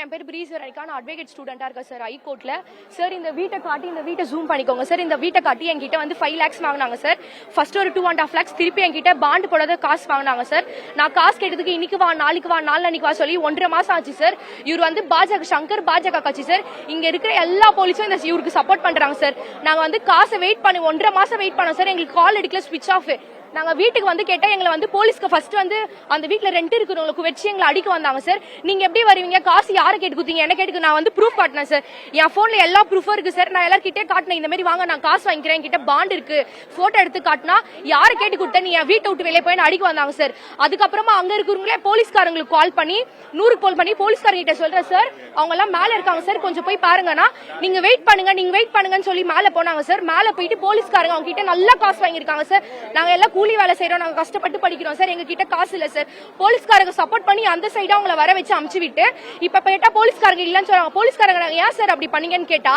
என் பேர் பிரீசர் நான் அட்வொகேட் ஸ்டூடெண்டா இருக்கேன் சார் ஹைகோர்ட்ல. சார் இந்த வீட்டை காட்டி இந்த வீட்டை ஜூம் பண்ணிக்கோங்க சார். இந்த வீட்டை காட்டி என்கிட்ட வந்து 5 lakhs வாங்கினாங்க சார். ஃபர்ஸ்ட் ஒரு 2.5 lakhs திருப்பி என்கிட்ட பாண்டு போடாத காசு வாங்கினாங்க சார். நான் காசு கேட்டதுக்கு இன்னைக்கு வா நாளைக்கு வா நாளைக்கு வா சொல்லி 1.5 மாசம் ஆச்சு சார். இவர் வந்து சங்கர் பாஜக கட்சி சார். இங்க இருக்கிற எல்லா போலீஸும் இந்த இவருக்கு சப்போர்ட் பண்றாங்க சார். நாங்க வந்து காசை வெயிட் பண்ணி 1.5 மாசம் வெயிட் பண்ணோம் சார். எங்களுக்கு கால் எடுக்கல, ஸ்விட்ச் ஆஃப். நாங்க வீட்டுக்கு வந்து கேட்டா எங்களை வந்து போலீஸ்க்கு ஃபர்ஸ்ட் வந்து அந்த வீட்ல ரெண்ட் இருக்கிறவங்களுக்கு வச்சு எங்களை அடிக்க வந்தாங்க சார். நீங்க எப்படி வருவீங்க, காசு யாரை கேட்டு குத்தீங்க, என்ன கேட்டு நான் வந்து ப்ரூஃப் காட்டினேன் சார். என் போன்ல எல்லா ப்ரூஃபும் இருக்கு சார். நான் எல்லார்கிட்டே காட்டினேன், இந்த மாதிரி வாங்க நான் காசு வாங்கிக்கிறேன், என்கிட்ட பாண்ட் இருக்கு, போட்டோ எடுத்து காட்டினா யாரை கேட்டு கொடுத்த நீ என் வீட்டை விட்டு வெளியே போய் அடிக்க வந்தாங்க சார். அதுக்கப்புறமா அங்க இருக்கிறவங்களே போலீஸ்காரங்களுக்கு கால் பண்ணி 100 கால் பண்ணி போலீஸ்காரங்கிட்ட சொல்றேன் சார், அவங்க எல்லாம் மேல இருக்காங்க சார், கொஞ்சம் போய் பாருங்கன்னா நீங்க வெயிட் பண்ணுங்கன்னு சொல்லி மேல போனாங்க சார். மேல போயிட்டு போலீஸ்காரங்க அவங்க கிட்ட நல்லா காசு வாங்கிருக்காங்க சார். நாங்க எல்லாம் கூலி வேலை செய்யறோம், நாங்க கஷ்டப்பட்டு படிக்கிறோம் சார். எங்க கிட்ட காசு இல்ல சார். போலீஸ்காரங்க சப்போர்ட் பண்ணி அந்த சைடா அவங்கள வர வச்சு அமுச்சு விட்டு இப்ப கேட்டா போலீஸ்காரங்க இல்லன்னு சொல்றாங்க. போலீஸ்காரங்க ஏன் சார் அப்படி பண்ணீங்கன்னு கேட்டா,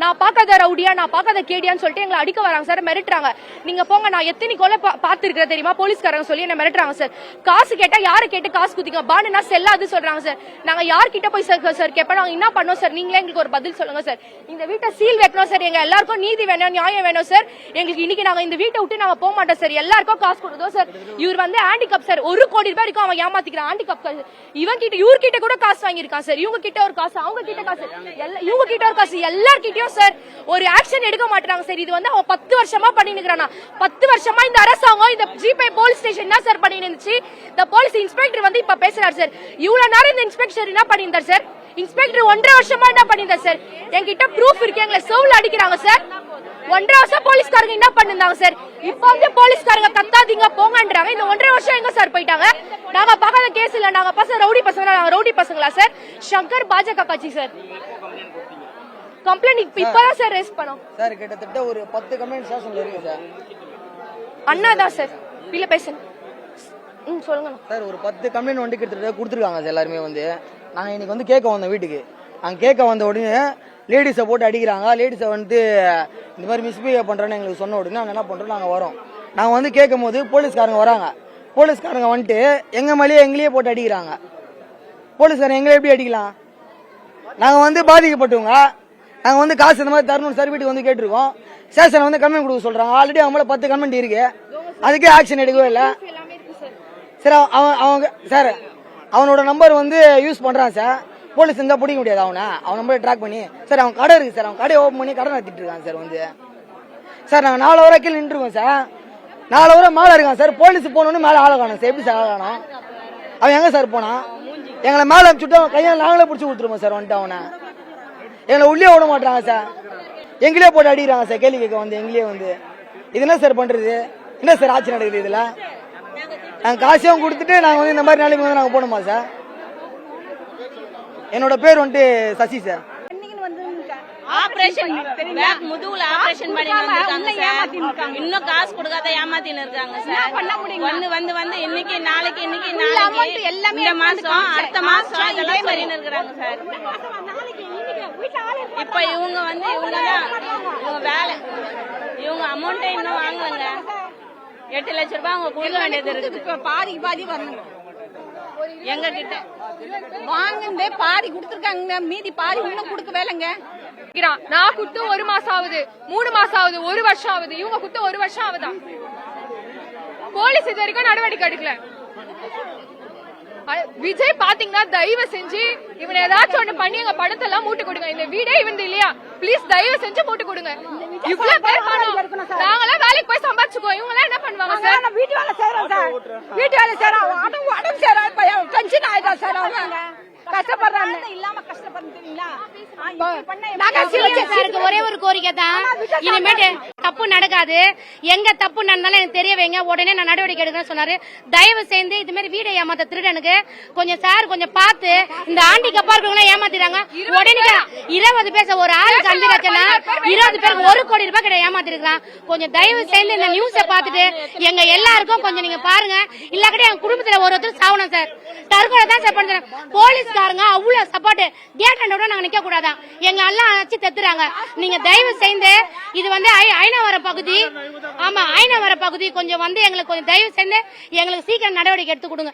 நான் பார்க்காத ரவுடியா நான் பார்க்காத கேடியான்னு சொல்லிட்டு எங்களை அடிக்க வராங்க சார், மிரட்டுறாங்க. நீங்க போங்க, நான் எத்தனை கொலை பாத்துருக்கேன் தெரியுமா போலீஸ்காரங்க சொல்லி என்ன மிரட்டுறாங்க சார். காசு கேட்டா யாரை கேட்டு காசு குத்திங்க, பாண்டுனா செல்லாது சொல்றாங்க சார். நாங்க யார்கிட்ட போய் சார் கேட்போம், நாங்க என்ன பண்ணோம் சார், நீங்களே எங்களுக்கு ஒரு பதில் சொல்லுங்க சார். இந்த வீட்டை சீல் வைக்கணும் சார். எங்க எல்லாருக்கும் நீதி வேணும், நியாயம் வேணும் சார். எங்களுக்கு இன்னைக்கு நாங்க இந்த வீட்டை விட்டு நாங்க போக மாட்டோம் சார். எல்லாருக்கும் காசு கொடுத்தோம் சார். இவர் வந்து ஹேண்டிகப் சார், 1 கோடி ரூபாய் இருக்கும் அவன் ஏமாத்திக்கிறான். ஹேண்டிகப் இவன் கிட்ட இவர் கிட்ட கூட காசு வாங்கியிருக்கான் சார். இவங்க கிட்ட ஒரு காசு, அவங்க கிட்ட காசு, இவங்க கிட்ட ஒரு காசு, எல்லார்கிட்டயும் சார் ஒரு ஆக்ஷன் எடுக்க மாட்டாங்க சார். இது வந்து அவன் 10 வருஷமா பண்ணிட்டு இருக்கானா. 10 வருஷமா இந்த அரசாங்கம் இந்த ஜிபே போலீஸ் ஸ்டேஷன் தான் சார் பண்ணிட்டு இருந்துச்சு. இந்த போலீஸ் இன்ஸ்பெக்டர் வந்து இப்ப பேசுறாரு சார். இவ்வளவு நேரம் இந்த இன்ஸ்பெக்டர் என்ன பண்ணியிருந்தார் சார்? இன்ஸ்பெக்டர் 1.5 வருஷமா என்ன பண்ணியிருந்தார் சார்? என்கிட்ட ப்ரூஃப் இருக்கு, எங்களை செவுல அடிக்கிறாங்க சார். 1.5 வருஷம் போலீஸ்காரங்க என்ன பண்ணிருந்தாங்க சார்? இப்ப வந்து போலீஸ்காரங்க கத்தாதீங்க போங்கன்றாங்க. இந்த 1.5 வருஷம் எங்க சார் போயிட்டாங்க? நாங்க பார்க்காத கேஸ் இல்ல, நாங்க பசங்க ரவுடி பசங்க, நாங்க ரவுடி பசங்களா சார்? சங்கர் பாஜக கட்சி சார். கம்ப்ளைண்ட் இப்பதான் சார் ரைஸ் பண்ணோம் சார். கிட்டத்தட்ட ஒரு 10 கம்ப்ளைண்ட் ஸ்டேஷன்ல இருக்கு சார். அண்ணா தான் சார் இல்ல பேசுங்க சொல்லுங்க சார். ஒரு 10 கம்ப்ளைண்ட் வந்து கிட்டத்தட்ட கொடுத்துருக்காங்க சார். எல்லாருமே வந்து நாங்க இன்னைக்கு வந்து கேட்க வந்தோம் வீட்டுக்கு. நாங்க கேட்க வந்த உடனே லேடிஸை போட்டு அடிக்கிறாங்க. லேடிஸை வந்து இந்த மாதிரி மிஸ்பிஹேவ் பண்றோன்னு எங்களுக்கு சொன்ன உடனே நாங்கள் என்ன பண்றோம், நாங்கள் வரோம். நாங்கள் வந்து கேட்கும் போது போலீஸ்காரங்க வராங்க. போலீஸ்காரங்க வந்துட்டு எங்களையே போட்டு அடிக்கிறாங்க. போலீஸ்காரங்க எங்களை எப்படி அடிக்கலாம்? நாங்கள் வந்து பாதிக்கப்பட்டவங்க, நாங்கள் வந்து காசு இந்த மாதிரி தரணும் சார் வீட்டுக்கு வந்து கேட்டிருக்கோம். ஸ்டேஷன் வந்து கம்ப்ளைண்ட் கொடுக்க சொல்றாங்க. ஆல்ரெடி அவங்கள 10 கம்ப்ளைண்ட் இருக்கு, அதுக்கே ஆக்ஷன் எடுக்கவே இல்லை சார். அவங்க சார் அவனோட நம்பர் வந்து யூஸ் பண்றான் சார். போலீஸ் இருந்தா பிடிக்க முடியாது அவன் நம்பரை ட்ராக் பண்ணி சார். அவன் கடை இருக்கு சார், அவன் கடையை ஓப்பன் பண்ணி கடை நடத்திட்டு இருக்கான் சார். வந்து சார் நாங்கள் 4 ஹவர் கீழே நின்றுருக்கோம் சார். 4 ஹவர் மேலே இருக்கான் சார். போலீஸ் போனோன்னு மேலே ஆளை காணும் சார். எப்படி சார் ஆளை காணும்? அவன் எங்க சார் போனான்? எங்களை மேலே அனுப்பிச்சுட்டு அவன் கையால் நாங்களே பிடிச்சி கொடுத்துருவோம் சார். வந்துட்டு அவனை எங்களை உள்ளே விட மாட்டாங்க சார். எங்களே போட்டு அடிக்கிறாங்க சார். கேள்வி கேட்க வந்து எங்களே வந்து இது என்ன சார் பண்றது? என்ன சார் ஆட்சி நடக்குது இதுல? நாங்கள் காசையும் கொடுத்துட்டு நாங்கள் வந்து இந்த மாதிரி நிலைமை வந்து நாங்கள் போகணுமா சார்? என்னோட பேர் வந்துட்டு சசி சார். ஆபரேஷன் முதுகுல ஆபரேஷன் பண்ணி வந்திருக்காங்க சார். இன்னும் காசு கொடுக்காத ஏமாத்தின்னு இருக்காங்க சார். வந்து இன்னைக்கு நாளைக்கு இந்த மாசம் அடுத்த மாசம் இதெல்லாம் பண்ணின்னு இருக்காங்க சார். இப்ப இவங்க வந்து இவங்க வேலை இவங்க அமௌண்ட்டை இன்னும் வாங்கலங்க. 8 லட்சம் ரூபாய் அவங்க கொடுக்க வேண்டியது இருக்குது. இப்ப பாதி வரணும் எங்க கிட்ட வாங்க. பாதி கொடுத்துருக்காங்க, மீதி பாதி இன்னும் கொடுக்க வேலைங்க. நான் குடுத்து 1 மாசம் ஆகுது, 3 மாசம் ஆகுது, 1 வருஷம் ஆகுது. இவங்க குடுத்து 1 வருஷம் ஆகுதா? போலீஸ் இது வரைக்கும் நடவடிக்கை எடுக்கல. விஜய் பாத்தீங்கன்னா தயவு செஞ்சு இவனை ஏதாச்சும் ஒண்ணு பண்ணி எங்க படத்தெல்லாம் மூட்டு கொடுங்க. இந்த வீடே இவன் இல்லையா, பிளீஸ் தயவு செஞ்சு மூட்டு கொடுங்க. இவ்வளவு பேர் நாங்களாம் வேலைக்கு போய் சம்பாதிச்சுக்கோ, இவங்க எல்லாம் என்ன பண்ணுவாங்க சார்? வீட்டு வேலை செய்யறோம் சார். வீட்டு வேலை செய்யறோம், உடம்பு செய்யறோம், டென்ஷன் ஆயிட்டா சார். அவங்க கஷ்டப்படுறாங்க, இல்லாம கஷ்டப்படுறீங்களா? ஒரே ஒரு கோரிக்கை தான், இனிமேட்டு தப்பு நடக்காது. எங்க தப்பு நடந்தாலும் எனக்கு தெரிய வைங்க, உடனே நான் நடவடிக்கை எடுக்கிறேன்னு சொன்னாரு. தயவு செய்து இது மாதிரி வீடை ஏமாத்த திருடனுக்கு கொஞ்சம் சார் கொஞ்சம் பார்த்து இந்த ஆண்டி கப்பா இருக்கவங்க ஏமாத்திடுறாங்க. உடனே 20 பேர் ஒரு ஆளுக்கு 5 லட்சம்னா 20 பேருக்கு 1 கோடி ரூபாய் கிட்ட ஏமாத்திருக்கான். கொஞ்சம் தயவு செய்து இந்த நியூஸை பார்த்துட்டு எங்க எல்லாருக்கும் கொஞ்சம் நீங்க பாருங்க. இல்லாக்கட்டி எங்க குடும்பத்துல ஒருத்தர் சாவணும் சார். தற்கொலை தான் சார் பண்றேன். போலீஸ்காரங்க அவ்வளவு சப்போர்ட் கேட்டோட நாங்க நிக்க கூடாதான், எங்க எல்லாம் அச்சு தத்துறாங்க. நீங்க தயவு செய்து இது வந்து ஐநாவரம் பகுதி, ஆமா ஐநாவரம் பகுதி கொஞ்சம் வந்து எங்களுக்கு கொஞ்சம் தயவு செய்து எங்களுக்கு சீக்கிரம் நடவடிக்கை எடுத்து கொடுங்க.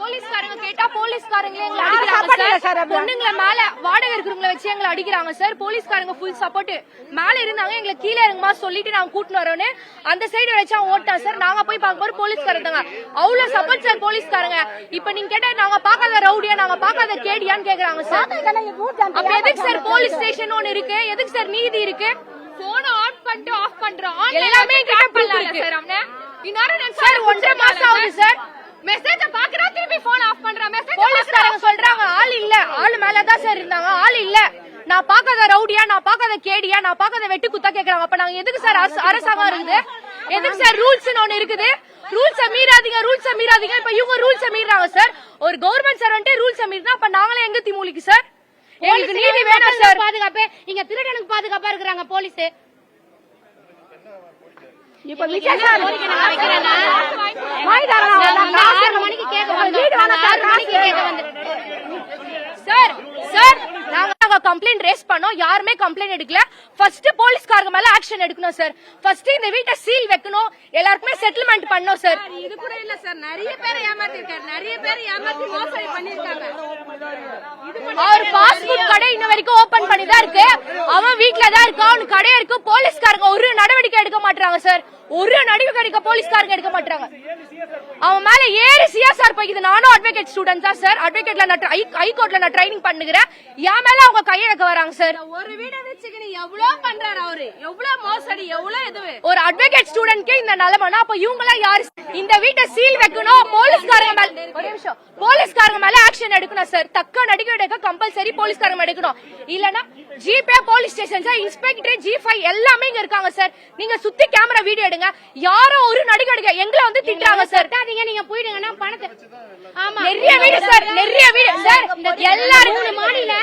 போலீஸ்காரங்க கேட்டா போலீஸ்காரங்களே எங்களை அடிக்கிறாங்க சார். பொண்ணுங்களை மேல வாடகை இருக்கிறவங்களை வச்சு எங்களை அடிக்கிறாங்க சார். போலீஸ்காரங்க ஃபுல் சப்போர்ட். மேல இருந்தாங்க எங்களை கீழே இறங்குமா சொல்லிட்டு நாங்க கூட்டிட்டு வரோன்னு அந்த சைடு வச்சா ஓட்டான் சார். நாங்க போய் பார்க்கும்போது போலீஸ்காரங்க அவ்வளவு சப்போர்ட் சார் போலீஸ்காரங்க. இப்ப நீங்க கேட்டா நாங்க பாக்காத ரவுடியா நாங்க பாக்காத கேடியான்னு கேக்குறாங்க சார். அப்ப எதுக்கு சார் போலீஸ் ஸ்டேஷன் ஒன்னு இருக்கு? எதுக்கு சார் நீதி இருக்கு? போன் ஆன் பண்ணிட்டு ஆஃப் பண்றோம். எல்லாமே கிட்ட பண்ணல சார். அவனே இன்னொரு சார் 1.5 மாசம் ஆகுது சார். மெசேஜ் பாக்குறா திருப்பி போன் ஆஃப் பண்றா. மெசேஜ் போலீஸ்காரங்க சொல்றாங்க ஆள் இல்ல, ஆள் மேல தான் சார் இருந்தாங்க, ஆள் இல்ல. நான் பாக்காத ரவுடியா, நான் பாக்காத கேடியா, நான் பாக்காத வெட்டு குத்தா கேக்குறாங்க. அப்ப நாங்க எதுக்கு சார் அரசாங்கம் இருக்குது? எதுக்கு சார் ரூல்ஸ் ஒன்னு இருக்குது? ரூல்ஸ மீறாதீங்க, ரூல்ஸ மீறாதீங்க. இப்ப இவங்க ரூல்ஸ மீறாங்க சார். ஒரு கவர்மெண்ட் சார் வந்துட்டு ரூல்ஸ மீறினா அப்ப நாங்களே எங்க திமுலிக்கு சார்? எங்களுக்கு நீதி வேணும் சார். பாதுகாப்பு இங்க திருடனுக்கு பாதுகாப்பா இருக்கிறாங்க போலீஸ். இப்ப விசேஷம் 6 மணிக்கு கேட்க வந்தோம். 6 மணிக்கு கேட்க வந்து சார் சார் நாங்க கம்ப்ளைண்ட் ரேஸ் பண்ணோம். யாருமே கம்ப்ளைண்ட் எடுக்கல. ஃபர்ஸ்ட் போலீஸ்காரங்க மேல ஆக்ஷன் எடுக்கணும் சார். ஃபர்ஸ்ட் இந்த வீட்டை சீல் வைக்கணும். எல்லாருக்குமே செட்டில்மெண்ட் பண்ணோம் சார். இது கூட இல்ல சார், நிறைய பேர் ஏமாத்திருக்காரு, நிறைய பேர் ஏமாத்தி மோசடி பண்ணிருக்காங்க. அவர் பாஸ்ட் ஃபுட் கடை இன்ன வரைக்கும் ஓபன் பண்ணி தான் இருக்கு. அவன் வீட்ல தான் இருக்கான், அவனுக்கு கடை இருக்கு. போலீஸ்காரங்க ஒரு நடவடிக்கை எடுக்க மாட்டாங்க சார். ஒரு நடவடிக்கை எடுக்க போலீஸ்காரங்க எடுக்க மாட்டாங்க. அவன் மேல ஏறி சிஎஸ்ஆர் போய்க்குது. நானும் அட்வொகேட் ஸ்டூடெண்ட் தான் சார். அட்வொகேட்ல நான் ஹைகோர்ட்ல நான் ட்ரைனிங் பண்ணுகிறேன். என் மேல அவங்க கையெழுக்க வராங்க சார். ஒரு வீட வச்சுக்கின்னு எவ்வளவு பண்றாரு அவரு, எவ்வளவு மோசடி, எவ்வளவு இதுவே. ஒரு அட்வொகேட் ஸ்டூடெண்ட்க்கு இந்த நிலைமைனா அப்ப இவங்க எல்லாம் யாரு? இந்த வீட்டை சீல் வைக்கணும். போலீஸ்காரங்க மேல ஒரு நிமிஷம், போலீஸ்காரங்க மேல ஆக்ஷன் எடுக்கணும் சார். தக்க நடவடிக்கை எடுக்க கம்பல்சரி போலீஸ்காரங்க எடுக்கணும். இல்லனா GPay police station sir, inspector G5 எல்லாமே இங்க இருக்காங்க சார். நீங்க சுத்தி கேமரா வீடியோ எடுங்க. யாரோ ஒரு நடவடிக்கை எடுங்க. எங்களை வந்து திட்டுறாங்க சார். நீங்க போயிடுங்கன்னா பணத்தை ஆமா நிறைய வீடு சார், நிறைய வீடு சார். எல்லாரும் 3 மாடியில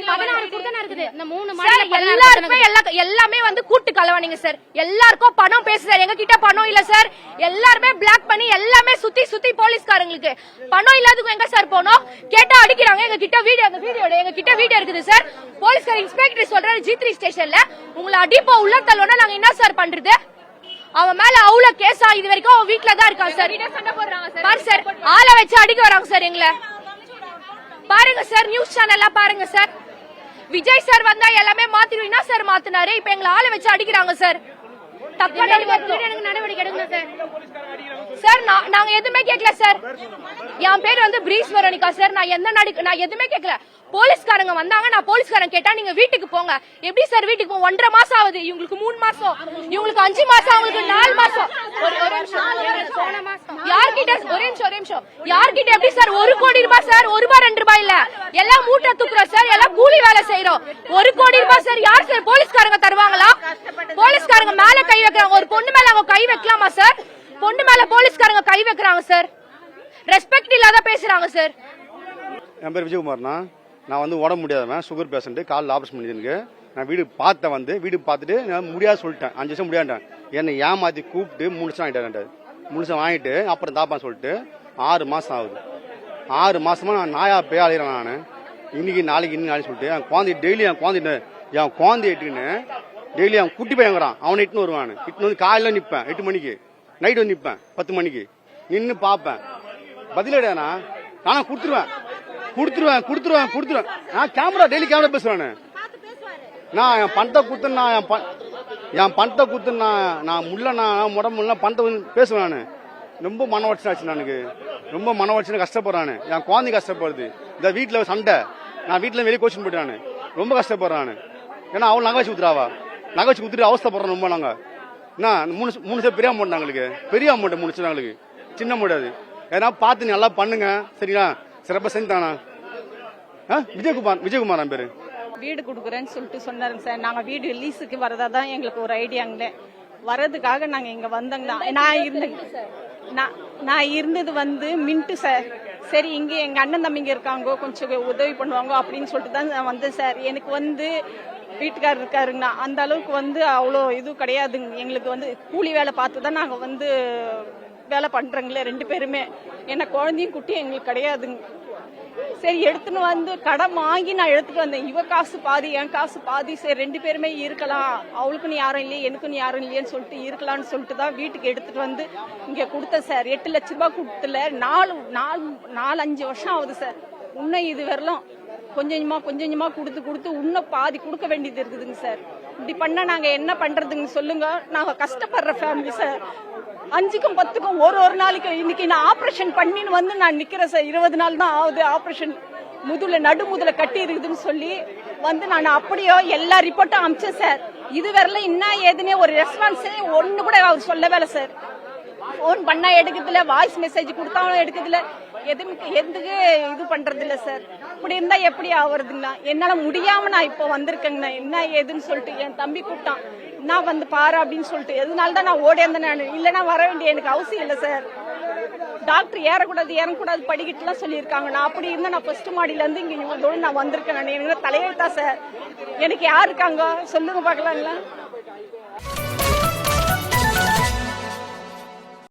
16 குடுத்தன இருக்குது. இந்த 3 சார் மாடியில எல்லாருமே எல்லாமே வந்து கூட்டு கலவானிங்க சார். எல்லாருக்கும் பணம் பேசு சார். எங்க கிட்ட பணம் இல்ல சார். எல்லாருமே பிளாக் பண்ணி எல்லாமே சுத்தி சுத்தி போலீஸ்காரங்களுக்கு பணம் இல்லாதவங்க எங்க சார் போனோம் கேட்டா அடிக்கிறாங்க. எங்க கிட்ட வீடியோ, அந்த வீடியோட எங்க கிட்ட வீடியோ இருக்குது சார். போலீஸ்கார இன்ஸ்பெக்டர் சொல்றாரு G3 ஸ்டேஷன்ல உங்களை அடிப்போ உள்ள தள்ளோட நாங்க என்ன சார் பண்றது? அவன் மேல அவ்வளவு கேஸா இது வரைக்கும் அவன் வீட்டுல தான் இருக்கான் சார். பாரு சார், ஆளை வச்சு அடிக்க வராங்க சார் எங்களை. பாருங்க சார், நியூஸ் சேனல்ல பாருங்க சார். விஜய் சார் வந்தா எல்லாமே மாத்திடுவீங்க சார். மாத்தினாரு. இப்ப எங்களை ஆளை வச்சு அடிக்கிறாங்க சார். தப்பா நடவடிக்கை எடுக்கணும் சார். சார் நாங்க எதுவுமே கேட்கல சார். என் பேர் வந்து பிரீஸ் வெரோனிகா சார். நான் எதுவுமே கேட்கல. போலீஸ்காரங்க வந்தாங்க. நான் போலீஸ்காரங்க கேட்டா நீங்க வீட்டுக்கு போங்க. எப்படி சார் வீட்டுக்கு போங்க? 1.5 மாசம் ஆகுது. இவங்களுக்கு 3 மாசம், இவங்களுக்கு 5 மாசம், அவங்களுக்கு 4 மாசம். யார்கிட்ட ஒரே நிமிஷம் யார்கிட்ட எப்படி சார் 1 கோடி ரூபாய் சார்? 1 ரூபாய் 2 ரூபாய் இல்ல, எல்லாம் மூட்டை தூக்குறோம் சார். எல்லாம் கூலி வேலை செய்யறோம். 1 கோடி ரூபாய் சார் யார் சார் போலீஸ்காரங்க தருவாங்களா? போலீஸ்காரங்க மேல கை வைக்கிறாங்க. ஒரு பொண்ணு மேல அவங்க கை வைக்கலாமா சார்? பொண்ணு மேல போலீஸ்காரங்க கை வைக்கிறாங்க சார். ரெஸ்பெக்ட் இல்லாத பேசுறாங்க சார். என் பேர் விஜயகுமார்னா. நான் வந்து உடம்பு முடியாதவன், சுகர் பேஷண்ட். காலில் ஆப்ரேஷன் பண்ணிருக்கு. நான் வீடு பார்த்தேன். வீடு பார்த்துட்டு நான் முடியாது சொல்லிட்டேன். 5 வருஷம் முடியாண்டேன். என்னை ஏமாத்தி கூப்பிட்டு 3 வருஷம் வாங்கிட்டேன். 3 வருஷம் வாங்கிட்டு அப்புறம் தாப்பான்னு சொல்லிட்டு 6 மாசம் ஆகுது. 6 மாசமா நான் நாயா போய் அலைகிறேன். நான் இன்னைக்கு நாளைக்கு சொல்லிட்டு என் குழந்தை டெய்லி என் குழந்தை இட்டுன்னு டெய்லி அவன் குட்டி பையங்கிறான். அவனை இட்டுன்னு வருவான். இட்டுன்னு வந்து காலையில் நிற்பேன் 8 மணிக்கு, நைட் வந்து நிற்பேன் 10 மணிக்கு நின்று பார்ப்பேன். பதிலடா நான் கொடுத்துருவேன். நான் கேமரா டெய்லி கேமரா பேசுவேன். நான் என் பணத்தை குத்துனா நான் உடம்புல பணத்தை பேசுவேன். நான் ரொம்ப மன உடச்சாச்சு. எனக்கு ரொம்ப மன உடச்சு கஷ்டப்படுறானு. என் குழந்தை கஷ்டப்படுது. இந்த வீட்டில் சண்டை. நான் வீட்டில் வெளியே கோச்சிங் போயிட்டானு. ரொம்ப கஷ்டப்படுறானு. ஏன்னா அவள் நகை வச்சு குத்துறாவா. நகை வச்சு குத்துட்டு அவஸ்தப்படுறோம் ரொம்ப. நாங்கள் என்ன 3 சார் பெரிய அமௌண்ட். எங்களுக்கு பெரிய அமௌண்ட் 3 சார். எங்களுக்கு சின்ன அமௌண்ட். அது ஏன்னா பார்த்து நல்லா பண்ணுங்க சரிங்களா? சிறப்பாக செஞ்சுட்டானா? விஜயகுமார் என் பேரு. வீடு கொடுக்குறேன்னு சொல்லிட்டு சொன்னாருங்க சார். நாங்க வீடு லீஸுக்கு வரதா தான் எங்களுக்கு ஒரு ஐடியாங்களே. வரதுக்காக நாங்க இங்க வந்தோங்க. நான் இருந்தது வந்து மின்ட்டு சார். சரி இங்க எங்க அண்ணன் தம்பிங்க இருக்காங்க, கொஞ்சம் உதவி பண்ணுவாங்க அப்படின்னு சொல்லிட்டு தான் நான் வந்தேன் சார். எனக்கு வந்து வீட்டுக்காரர் இருக்காருங்கண்ணா. அந்த அளவுக்கு வந்து அவ்வளோ இது கிடையாதுங்க. எங்களுக்கு வந்து கூலி வேலை பார்த்து தான் நாங்க வந்து வேலை பண்றோங்களே 2 பேருமே. என்ன குழந்தையும் குட்டியும் எங்களுக்கு கிடையாதுங்க. சரி எடுத்துன்னு வந்து கடன் வாங்கி நான் எடுத்துட்டு வந்தேன். இவ காசு பாதி என் காசு பாதி, சரி 2 பேருமே இருக்கலாம், அவளுக்குன்னு யாரும் இல்லையே எனக்குன்னு யாரும் இல்லையேன்னு சொல்லிட்டு இருக்கலாம்னு சொல்லிட்டு தான் வீட்டுக்கு எடுத்துட்டு வந்து இங்க கொடுத்தேன் சார். 8 லட்ச ரூபாய் கொடுத்துல 4-5 வருஷம் ஆகுது சார். இன்னும் இது வரலாம் கொஞ்சமா கொடுத்து இன்னும் பாதி கொடுக்க வேண்டியது இருக்குதுங்க சார். இப்படி பண்ணா நாங்க என்ன பண்றதுங்க சொல்லுங்க. நாங்க கஷ்டப்படுற ஃபேமிலி சார். 5க்கும் 10க்கும் ஒரு நாளைக்கு இன்னைக்கு நான் ஆபரேஷன் பண்ணின்னு வந்து நான் நிக்கிறேன் சார். 20 நாள் தான் ஆகுது ஆபரேஷன். நடுமுதுல கட்டி இருக்குதுன்னு சொல்லி வந்து நான் அப்படியோ எல்லா ரிப்போர்ட்டும் அமிச்சேன் சார். இது வரல என்ன ஏதுன்னே ஒரு ரெஸ்பான்ஸ் ஒண்ணு கூட அவர் சொல்லவே இல்லை சார். போன் பண்ணா எடுக்கிறதுல, வாய்ஸ் மெசேஜ் கொடுத்தாலும் எடுக்கிறதுல, எதுக்கு இது பண்றது இல்ல சார். இப்படி இருந்தா எப்படி ஆகுறதுங்கண்ணா? என்னால முடியாம நான் இப்போ வந்திருக்கேங்கண்ணா. என்ன ஏதுன்னு சொல்லிட்டு என் தம்பி கூப்பிட்டான், நான் வந்து பாரு அப்படின்னு சொல்லிட்டு. எதனாலதான் நான் ஓடி இருந்தேன். நான் இல்லைன்னா வர வேண்டிய எனக்கு அவசியம் இல்லை சார். டாக்டர் இறங்கக்கூடாது படிக்கிட்டுலாம் சொல்லியிருக்காங்க. நான் அப்படி இருந்தா நான் ஃபர்ஸ்ட் மாடியில இருந்து இங்க இவங்களோட நான் வந்திருக்கேன். எனக்கு தலையெழுத்தா சார். எனக்கு யார் இருக்காங்க சொல்லுங்க பாக்கலாங்களா?